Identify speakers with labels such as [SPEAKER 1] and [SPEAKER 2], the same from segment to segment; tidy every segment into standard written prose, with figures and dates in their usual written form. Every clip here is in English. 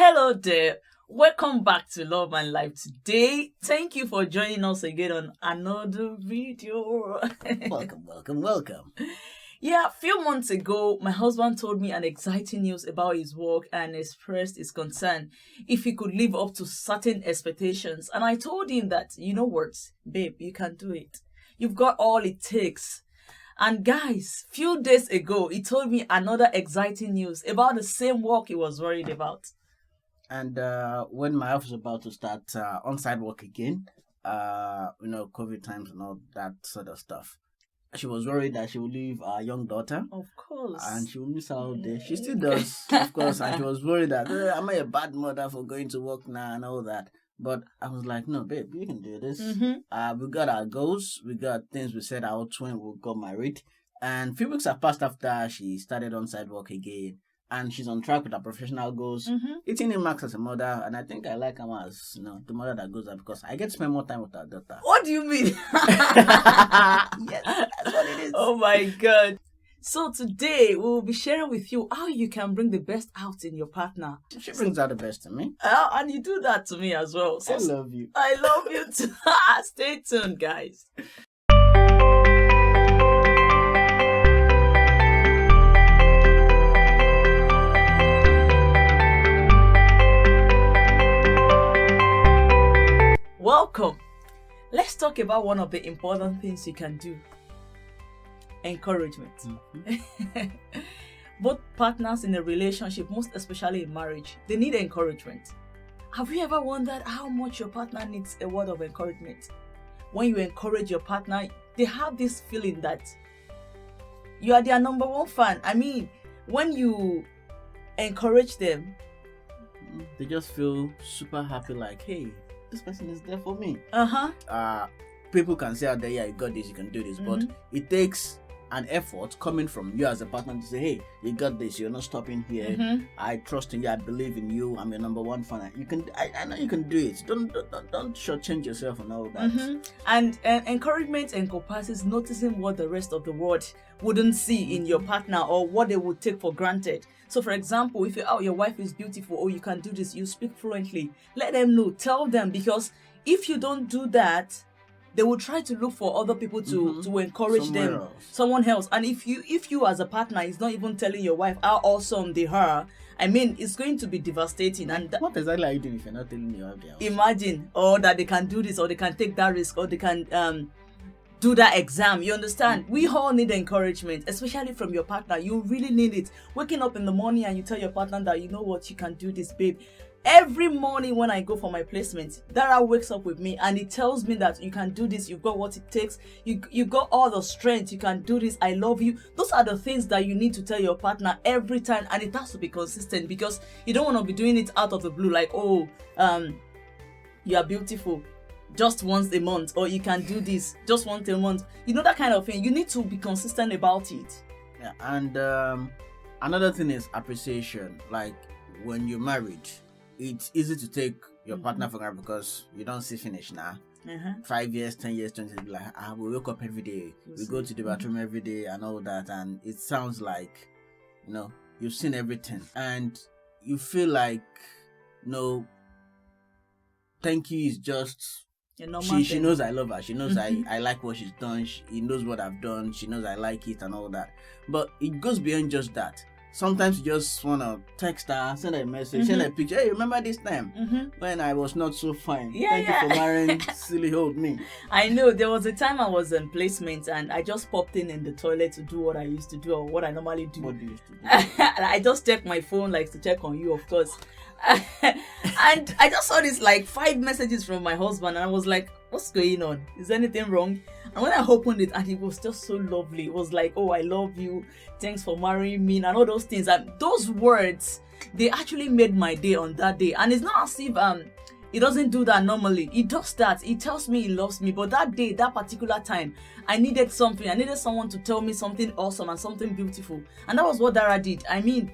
[SPEAKER 1] Hello there. Welcome back to Love and Life today. Thank you for joining us again on another video.
[SPEAKER 2] Welcome.
[SPEAKER 1] Yeah, a few months ago, my husband told me an exciting news about his work and expressed his concern if he could live up to certain expectations. And I told him that, you know what, babe, you can do it. You've got all it takes. And guys, few days ago, he told me another exciting news about the same work he was worried about.
[SPEAKER 2] And when my wife was about to start on-site work again, COVID times and all that sort of stuff, she was worried that she would leave our young daughter.
[SPEAKER 1] Of course.
[SPEAKER 2] And she will miss out there. She still does, of course. And she was worried that, am I a bad mother for going to work now and all that? But I was like, no, babe, you can do this. We got our goals. We got things we set out when we got married. And a few weeks have passed after she started on-site work again. And she's on track with her professional goals. Hitting in marks as a mother. And I think I like her as, the mother that goes there because I get to spend more time with her daughter.
[SPEAKER 1] What do you mean?
[SPEAKER 2] Yes, that's what it is.
[SPEAKER 1] Oh my God. So today we'll be sharing with you how you can bring the best out in your partner.
[SPEAKER 2] She brings out the best in me.
[SPEAKER 1] And you do that to me as well. So
[SPEAKER 2] I love you.
[SPEAKER 1] I love you too. Stay tuned, guys. Welcome. Let's talk about one of the important things you can do. Encouragement. Both partners in a relationship, most especially in marriage, they need encouragement. Have you ever wondered how much your partner needs a word of encouragement? When you encourage your partner, they have this feeling that you are their number one fan. I mean, when you encourage them,
[SPEAKER 2] they just feel super happy, like, hey, this person is there for me. People can say out there, yeah, you got this, you can do this, but it takes an effort coming from you as a partner to say, hey, you got this, you're not stopping here. I trust in you, I believe in you, I'm your number one fan. You can, I know you can do it. Don't shortchange yourself and all that.
[SPEAKER 1] And encouragement encompasses noticing what the rest of the world wouldn't see in your partner or what they would take for granted. So for example, if your wife is beautiful or you can do this, you speak fluently, let them know, tell them, because if you don't do that, they will try to look for other people to encourage someone else. And if you as a partner is not even telling your wife how awesome they are, I mean, it's going to be devastating. And
[SPEAKER 2] what exactly are you doing if you're not telling your wife?
[SPEAKER 1] Imagine, or that they can do this, or they can take that risk, or they can do that exam. You understand? We all need encouragement, especially from your partner. You really need it. Waking up in the morning and you tell your partner that, you know what, you can do this, babe. Every morning when I go for my placement, Dara wakes up with me and he tells me that you can do this, you've got what it takes, you got all the strength, you can do this, I love you. Those are the things that you need to tell your partner every time, and it has to be consistent because you don't want to be doing it out of the blue, like, oh, you are beautiful just once a month, or you can do this just once a month. You know, that kind of thing. You need to be consistent about it.
[SPEAKER 2] Yeah, and another thing is appreciation. Like when you're married, it's easy to take your partner for granted because you don't see finish now. 5 years, 10 years, 20 years, like, we wake up every day, we go to the bathroom every day and all that, and it sounds like, you've seen everything, and you feel like, thank you is just, she knows I love her, she knows I like what she's done, she knows what I've done, she knows I like it and all that, but it goes beyond just that. Sometimes you just want to text her, send her a message, send her a picture. Hey, remember this time when I was not so fine? Thank you for marrying silly old me.
[SPEAKER 1] I know. There was a time I was in placement and I just popped in the toilet to do what I used to do or what I normally do.
[SPEAKER 2] What do you used to do?
[SPEAKER 1] I just checked my phone, like, to check on you, of course. And I just saw this, like, 5 messages from my husband and I was like, what's going on? Is anything wrong? And when I opened it, and it was just so lovely. It was like, oh, I love you. Thanks for marrying me. And all those things. And those words, they actually made my day on that day. And it's not as if he doesn't do that normally. He does that. He tells me he loves me. But that day, that particular time, I needed something. I needed someone to tell me something awesome and something beautiful. And that was what Dara did. I mean,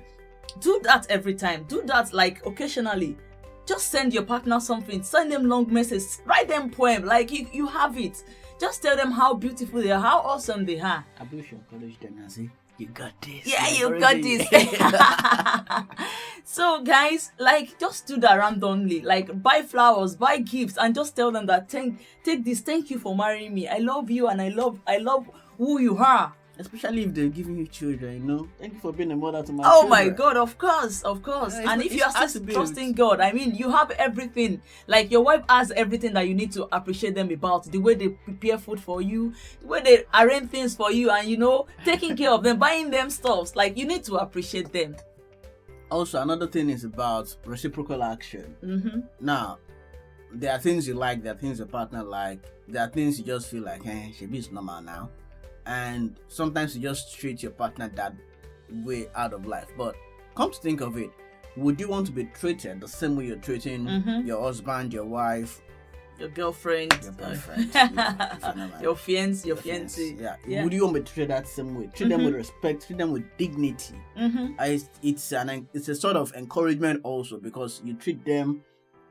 [SPEAKER 1] do that every time. Do that, like, occasionally. Just send your partner something. Send them long messages. Write them poem. Like, you have it. Just tell them how beautiful they are, how awesome they are.
[SPEAKER 2] I wish you encourage them, Nancy. You got this.
[SPEAKER 1] Yeah,
[SPEAKER 2] You're
[SPEAKER 1] you got
[SPEAKER 2] already-
[SPEAKER 1] this. So guys, like, just do that randomly. Like, buy flowers, buy gifts, and just tell them that take this. Thank you for marrying me. I love you, and I love who you are.
[SPEAKER 2] Especially if they're giving you children, you know. Thank you for being a mother to my
[SPEAKER 1] Oh
[SPEAKER 2] children.
[SPEAKER 1] my God, of course.
[SPEAKER 2] Yeah,
[SPEAKER 1] And if you
[SPEAKER 2] it's
[SPEAKER 1] are
[SPEAKER 2] hard
[SPEAKER 1] still
[SPEAKER 2] to be
[SPEAKER 1] trusting
[SPEAKER 2] with.
[SPEAKER 1] God, I mean, you have everything. Like, your wife has everything that you need to appreciate them about. The way they prepare food for you, the way they arrange things for you, and, you know, taking care of them, buying them stuff. Like, you need to appreciate them.
[SPEAKER 2] Also, another thing is about reciprocal action.
[SPEAKER 1] Mm-hmm.
[SPEAKER 2] Now, there are things you like, there are things your partner like, there are things you just feel like, shebi is normal now. And sometimes you just treat your partner that way out of life. But come to think of it, would you want to be treated the same way you're treating your husband, your wife,
[SPEAKER 1] Your girlfriend,
[SPEAKER 2] your boyfriend,
[SPEAKER 1] your fiancé.
[SPEAKER 2] Yeah. Would you want to be treated that same way? Treat them with respect, treat them with dignity. It's a sort of encouragement also, because you treat them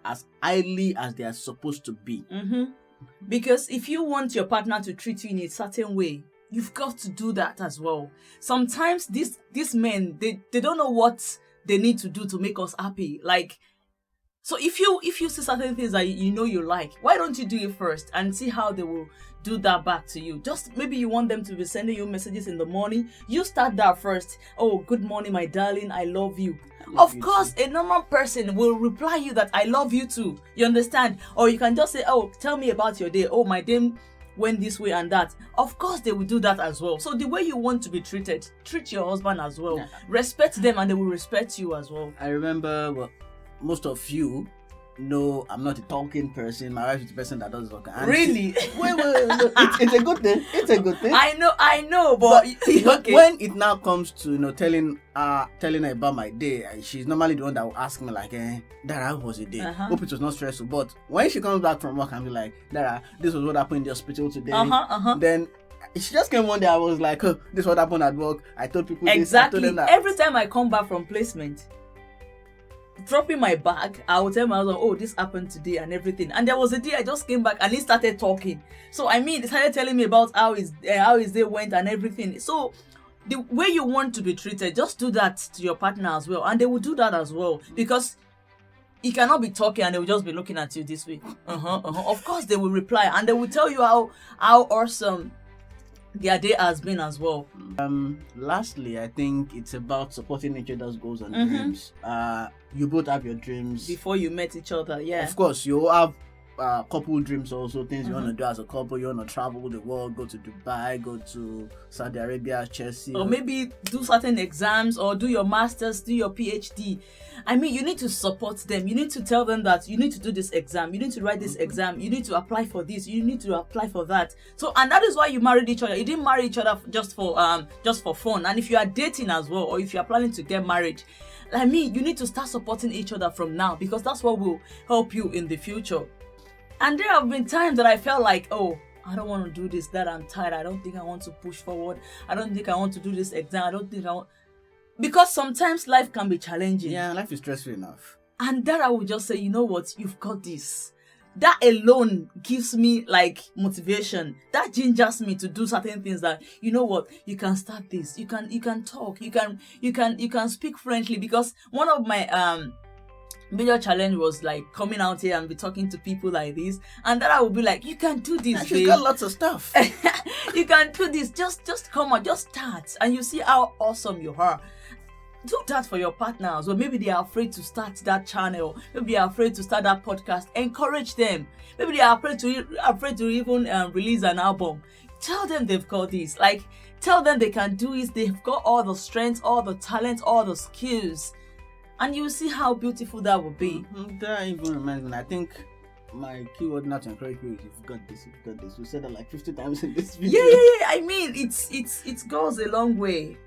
[SPEAKER 2] as highly as they are supposed to be.
[SPEAKER 1] Because if you want your partner to treat you in a certain way, you've got to do that as well. Sometimes these men, they don't know what they need to do to make us happy. Like, so if you see certain things that you know you like, why don't you do it first and see how they will do that back to you? Just maybe you want them to be sending you messages in the morning. You start that first. Oh, good morning, my darling. I love you. Of course, a normal person will reply you that I love you too. You understand? Or you can just say, oh, tell me about your day. Oh, my day went this way and that. Of course, they will do that as well. So the way you want to be treated, treat your husband as well.
[SPEAKER 2] Yeah.
[SPEAKER 1] Respect them, and they will respect you as well.
[SPEAKER 2] I remember, most of you know I'm not a talking person. My wife is the person that does talk. And
[SPEAKER 1] Really?
[SPEAKER 2] Wait, no, it's a good thing. It's a good thing.
[SPEAKER 1] I know, but okay.
[SPEAKER 2] When it now comes to telling her about my day, she's normally the one that will ask me like, Dara, how was your day? Hope it was not stressful. But when she comes back from work and be like, Dara, this was what happened in the hospital today. Then she just came one day. I was like, oh, this is what happened at work. I told people
[SPEAKER 1] Exactly.
[SPEAKER 2] this. I told them that.
[SPEAKER 1] Every time I come back from placement, dropping my bag, I would tell my husband, oh, this happened today and everything. And there was a day I just came back and he started talking. So I mean, he started telling me about how his day went and everything. So the way you want to be treated, just do that to your partner as well, and they will do that as well, because you cannot be talking and they will just be looking at you this way. Of course, they will reply and they will tell you how awesome their day has been as well.
[SPEAKER 2] Lastly, I think it's about supporting each other's goals and dreams. You both have your dreams
[SPEAKER 1] before you met each other. Yeah,
[SPEAKER 2] of course, you have couple dreams also, things you want to do as a couple. You want to travel the world, go to Dubai, go to Saudi Arabia, Chelsea,
[SPEAKER 1] or maybe do certain exams, or do your masters, do your PhD. I mean, you need to support them. You need to tell them that you need to do this exam, you need to write this exam, you need to apply for this, you need to apply for that. So, and that is why you married each other. You didn't marry each other just for fun. And if you are dating as well, or if you are planning to get married, I mean, you need to start supporting each other from now, because that's what will help you in the future. And there have been times that I felt like, oh, I don't want to do this, that I'm tired. I don't think I want to push forward. I don't think I want to do this exam. I don't think I want... Because sometimes life can be challenging.
[SPEAKER 2] Yeah, life is stressful enough.
[SPEAKER 1] And then I would just say, you know what? You've got this. That alone gives me like motivation. That gingers me to do certain things that, you know what? You can start this. You can talk. You can speak friendly. Because one of my major challenge was like coming out here and be talking to people like this, and then I would be like, you can do this,
[SPEAKER 2] She's got lots of stuff.
[SPEAKER 1] You can do this. Just come on, just start, and you see how awesome you are. Do that for your partners. Or maybe they are afraid to start that channel. Maybe they are afraid to start that podcast. Encourage them. Maybe they are afraid to even release an album. Tell them they've got this. Like, tell them they can do it. They've got all the strength, all the talent, all the skills. And you see how beautiful that would be.
[SPEAKER 2] That even reminds me, I think my keyword not to encourage you is you've got this. We said that like 50 times in this video.
[SPEAKER 1] Yeah. I mean, it goes a long way.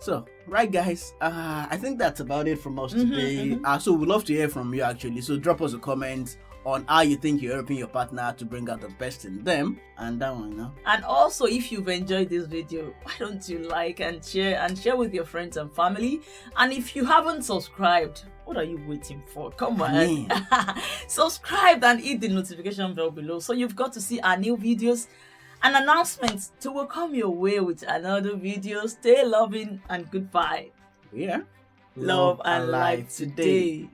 [SPEAKER 2] So, right guys, I think that's about it from us today. So we'd love to hear from you actually. So drop us a comment on how you think you're helping your partner to bring out the best in them, and that one, you know.
[SPEAKER 1] And also, if you've enjoyed this video, why don't you like and share with your friends and family? And if you haven't subscribed, what are you waiting for? Come on, subscribe and hit the notification bell below, so you've got to see our new videos. An announcement to will come your way with another video. Stay loving and goodbye.
[SPEAKER 2] Yeah.
[SPEAKER 1] Love and light today.